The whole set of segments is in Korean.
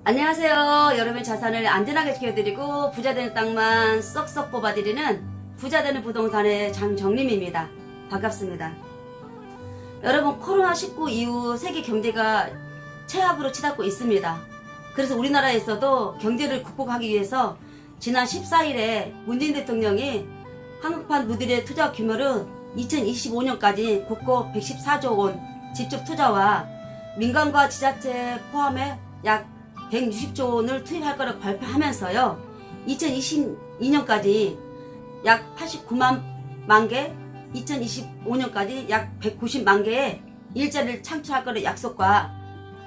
안녕하세요. 여러분의 자산을 안전하게 지켜드리고 부자되는 땅만 쏙쏙 뽑아드리는 부자되는 부동산의 장정림입니다. 반갑습니다. 여러분, 코로나19 이후 세계 경제가 최악으로 치닫고 있습니다. 그래서 우리나라에서도 경제를 극복하기 위해서 지난 14일에 문재인 대통령이 한국판 누들의 투자 규모를 2025년까지 국고 114조 원 직접 투자와 민간과 지자체 포함해 약 160조 원을 투입할 거라고 발표하면서요, 2022년까지 약 89만 개, 2025년까지 약 190만 개의 일자리를 창출할 거라는 약속과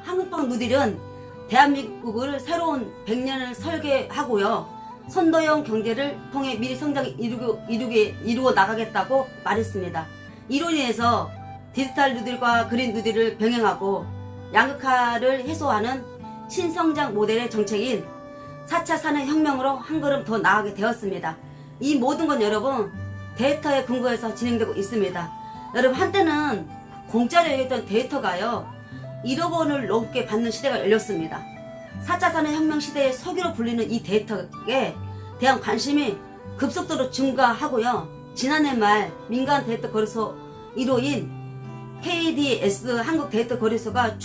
한국판 누딜은 대한민국을 새로운 100년을 설계하고요, 선도형 경제를 통해 미래 성장을 이루어 나가겠다고 말했습니다. 이로 인해서 디지털 누딜과 그린 누딜을 병행하고 양극화를 해소하는 신성장 모델의 정책인 4차 산업혁명으로 한 걸음 더 나아가게 되었습니다. 이 모든 건 여러분 데이터에 근거해서 진행되고 있습니다. 여러분, 한때는 공짜로 여겼던 데이터가요 1억 원을 넘게 받는 시대가 열렸습니다. 4차 산업혁명 시대의 서기로 불리는 이 데이터에 대한 관심이 급속도로 증가하고요, 지난해 말 민간 데이터 거래소 1호인 KDS 한국 데이터 거래소가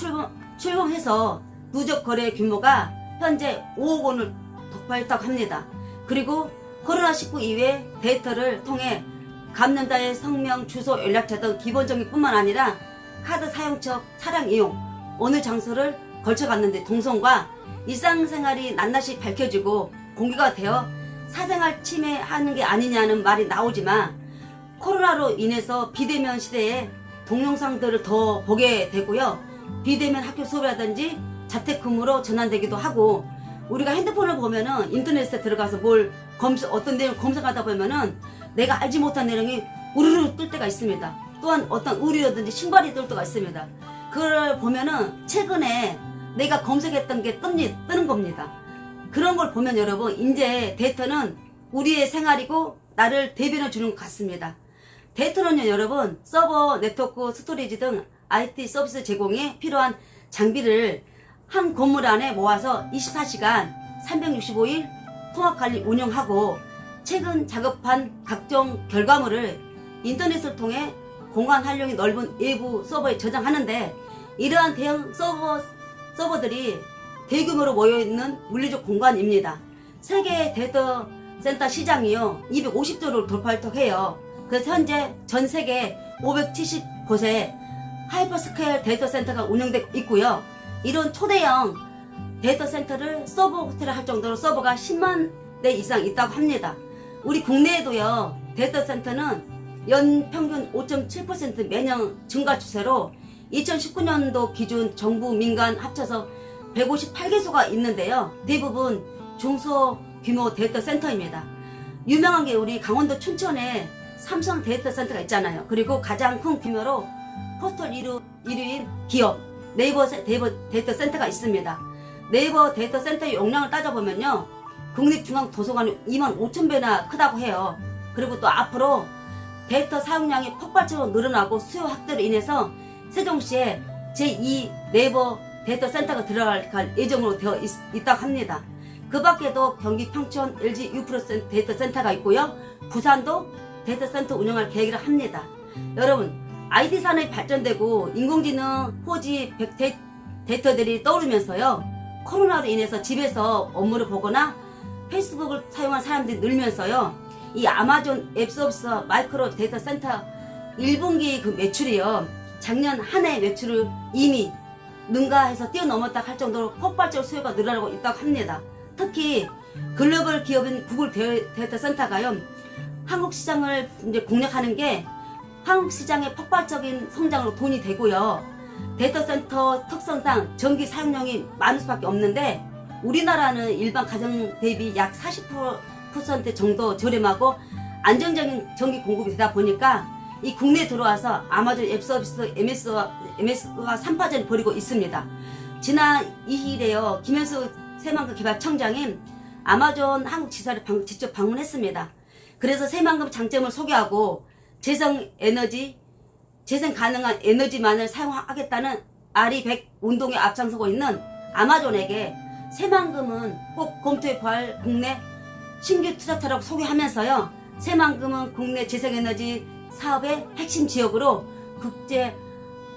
출범해서 누적 거래 규모가 현재 5억 원을 돌파했다고 합니다. 그리고 코로나19 이후에 데이터를 통해 감염자의 성명, 주소, 연락처 등 기본적인 뿐만 아니라 카드 사용처, 차량 이용, 어느 장소를 걸쳐 갔는데 동선과 일상생활이 낱낱이 밝혀지고 공개가 되어 사생활 침해하는 게 아니냐는 말이 나오지만, 코로나로 인해서 비대면 시대에 동영상들을 더 보게 되고요, 비대면 학교 수업이라든지 자택근무로 전환되기도 하고, 우리가 핸드폰을 보면은 인터넷에 들어가서 어떤 내용 검색하다 보면은 내가 알지 못한 내용이 우르르 뜰 때가 있습니다. 또한 어떤 의류라든지 신발이 뜰 때가 있습니다. 그걸 보면은 최근에 내가 검색했던 게 뜨는 겁니다. 그런 걸 보면 여러분, 이제 데이터는 우리의 생활이고 나를 대변해 주는 것 같습니다. 데이터는요 여러분, 서버, 네트워크, 스토리지 등 IT 서비스 제공에 필요한 장비를 한 건물 안에 모아서 24시간 365일 통합관리 운영하고, 최근 작업한 각종 결과물을 인터넷을 통해 공간 활용이 넓은 외부 서버에 저장하는데, 이러한 대형 서버들이 대규모로 모여있는 물리적 공간입니다. 세계 데이터 센터 시장이요 250조를 돌파했다고 해요. 그래서 현재 전 세계 570곳에 하이퍼스케일 데이터 센터가 운영되고 있고요, 이런 초대형 데이터 센터를 서버 호텔을 할 정도로 서버가 10만 대 이상 있다고 합니다. 우리 국내에도요 데이터 센터는 연 평균 5.7% 매년 증가 추세로 2019년도 기준 정부 민간 합쳐서 158개소가 있는데요, 대부분 중소규모 데이터 센터입니다. 유명한 게 우리 강원도 춘천에 삼성 데이터 센터가 있잖아요. 그리고 가장 큰 규모로 포털 1위인 기업 네이버 데이터 센터가 있습니다. 네이버 데이터 센터의 용량을 따져보면요, 국립중앙도서관이 25,000배나 크다고 해요. 그리고 또 앞으로 데이터 사용량이 폭발적으로 늘어나고 수요 확대로 인해서 세종시에 제2 네이버 데이터 센터가 들어갈 예정으로 되어 있다고 합니다. 그 밖에도 경기 평촌 LG U+ 데이터 센터가 있고요, 부산도 데이터 센터 운영할 계획을 합니다. 여러분, IT 산업이 발전되고 인공지능, 4G, 데이터들이 떠오르면서요, 코로나로 인해서 집에서 업무를 보거나 페이스북을 사용한 사람들이 늘면서요, 이 아마존 앱 서비스 마이크로 데이터 센터 1분기 그 매출이요, 작년 한 해 매출을 이미 능가해서 뛰어넘었다 할 정도로 폭발적 수요가 늘어나고 있다고 합니다. 특히 글로벌 기업인 구글 데이터 센터가요, 한국 시장을 이제 공략하는 게 한국 시장의 폭발적인 성장으로 돈이 되고요, 데이터 센터 특성상 전기 사용량이 많을 수밖에 없는데, 우리나라는 일반 가정 대비 약 40% 정도 저렴하고 안정적인 전기 공급이 되다 보니까 이 국내에 들어와서 아마존 앱 서비스 MS가 3파전을 벌이고 있습니다. 지난 2일에요 김현수 새만금 개발청장인 아마존 한국 지사를 직접 방문했습니다. 그래서 새만금 장점을 소개하고 재생 가능한 에너지만을 사용하겠다는 RE100 운동에 앞장서고 있는 아마존에게 새만금은 꼭 검토해 볼 국내 신규 투자처라고 소개하면서요. 새만금은 국내 재생에너지 사업의 핵심 지역으로 국제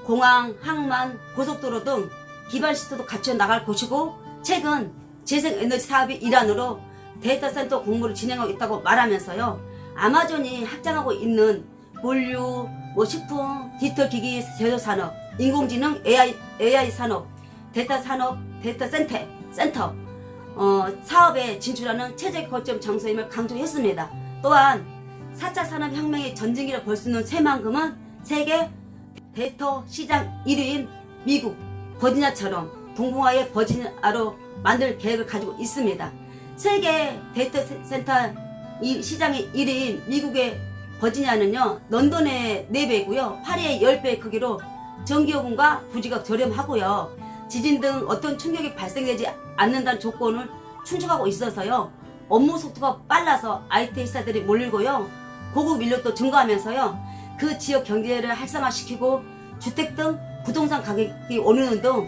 공항, 항만, 고속도로 등 기반 시설도 갖춰 나갈 곳이고, 최근 재생에너지 사업의 일환으로 데이터센터 공모를 진행하고 있다고 말하면서요. 아마존이 확장하고 있는 물류, 식품, 디지털 기기 제조 산업, 인공지능, AI 산업, 데이터 산업, 데이터 센터 사업에 진출하는 최적 거점 장소임을 강조했습니다. 또한 4차 산업혁명의 전쟁기라 볼 수 있는 새만금은 세계 데이터 시장 1위인 미국 버지니아처럼 동북아의 버지니아로 만들 계획을 가지고 있습니다. 세계 데이터 센터 시장의 1위인 미국의 버지니아는요, 런던의 4배이고요, 파리의 10배의 크기로 전기요금과 부지가 저렴하고요, 지진 등 어떤 충격이 발생되지 않는다는 조건을 충족하고 있어서요, 업무 속도가 빨라서 IT 회사들이 몰리고요, 고급 인력도 증가하면서요, 그 지역 경제를 활성화시키고 주택 등 부동산 가격이 오르는 등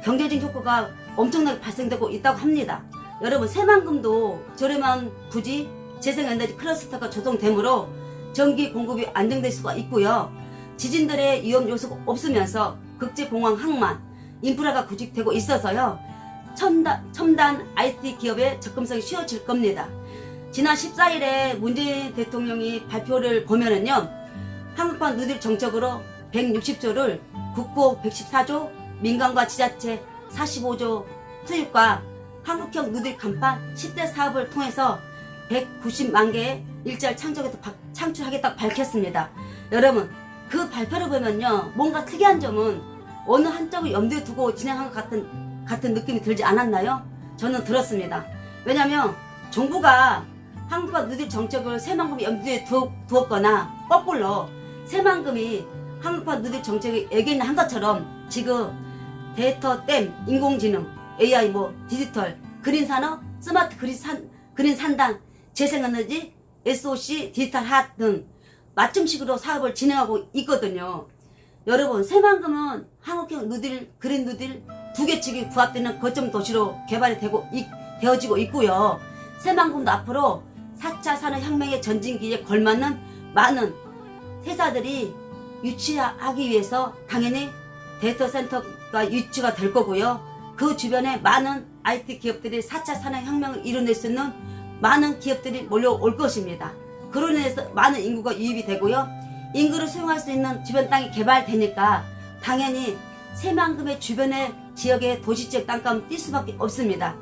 경제적 효과가 엄청나게 발생되고 있다고 합니다. 여러분, 새만금도 저렴한 부지, 재생에너지 클러스터가 조성되므로 전기 공급이 안정될 수가 있고요. 지진들의 위험 요소가 없으면서 국제공항 항만, 인프라가 구축되고 있어서요. 첨단 IT 기업의 접근성이 쉬워질 겁니다. 지난 14일에 문재인 대통령이 발표를 보면은요. 한국판 누딜 정책으로 160조를 국고 114조, 민간과 지자체 45조 투입과 한국형 누딜 간판 10대 사업을 통해서 190만 개의 일자리 창출하겠다고 밝혔습니다. 여러분, 그 발표를 보면요, 뭔가 특이한 점은 어느 한쪽을 염두에 두고 진행한 것 같은 느낌이 들지 않았나요? 저는 들었습니다. 왜냐면 정부가 한국과 누딜 정책을 새만금이 염두에 두었거나 거꾸로 새만금이 한국과 누딜 정책을 예견한 것처럼 지금 데이터 댐, 인공지능, AI, 디지털, 그린 산업, 스마트 그린 산단, 재생에너지, SOC, 디지털 핫 등 맞춤식으로 사업을 진행하고 있거든요. 여러분, 새만금은 한국형 누딜, 그린 누딜 두 개 측이 부합되는 거점 도시로 개발이 되어지고 있고요. 새만금도 앞으로 4차 산업혁명의 전진기에 걸맞는 많은 회사들이 유치하기 위해서 당연히 데이터 센터가 유치가 될 거고요. 그 주변에 많은 IT 기업들이 4차 산업혁명을 이뤄낼 수 있는 많은 기업들이 몰려올 것입니다. 그로 인해서 많은 인구가 유입이 되고요. 인구를 수용할 수 있는 주변 땅이 개발되니까 당연히 새만금의 주변의 지역의 도시지역 땅값은 뛸 수밖에 없습니다.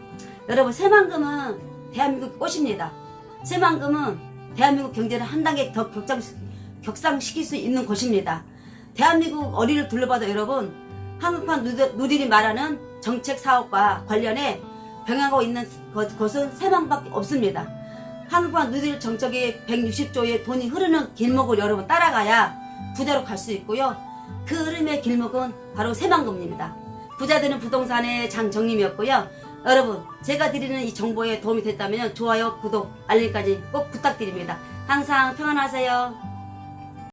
여러분, 새만금은 대한민국 꽃입니다. 새만금은 대한민국 경제를 한 단계 더 격상시킬 수 있는 곳입니다. 대한민국 어디를 둘러봐도 여러분, 한국판 누딜이 말하는 정책 사업과 관련해 병행하고 있는 곳은 새만금밖에 없습니다. 한국판 누딜 정책의 160조의 돈이 흐르는 길목을 여러분 따라가야 부자로 갈 수 있고요. 그 흐름의 길목은 바로 새만금입니다. 부자되는 부동산의 장정림이었고요. 여러분, 제가 드리는 이 정보에 도움이 됐다면 좋아요, 구독, 알림까지 꼭 부탁드립니다. 항상 평안하세요.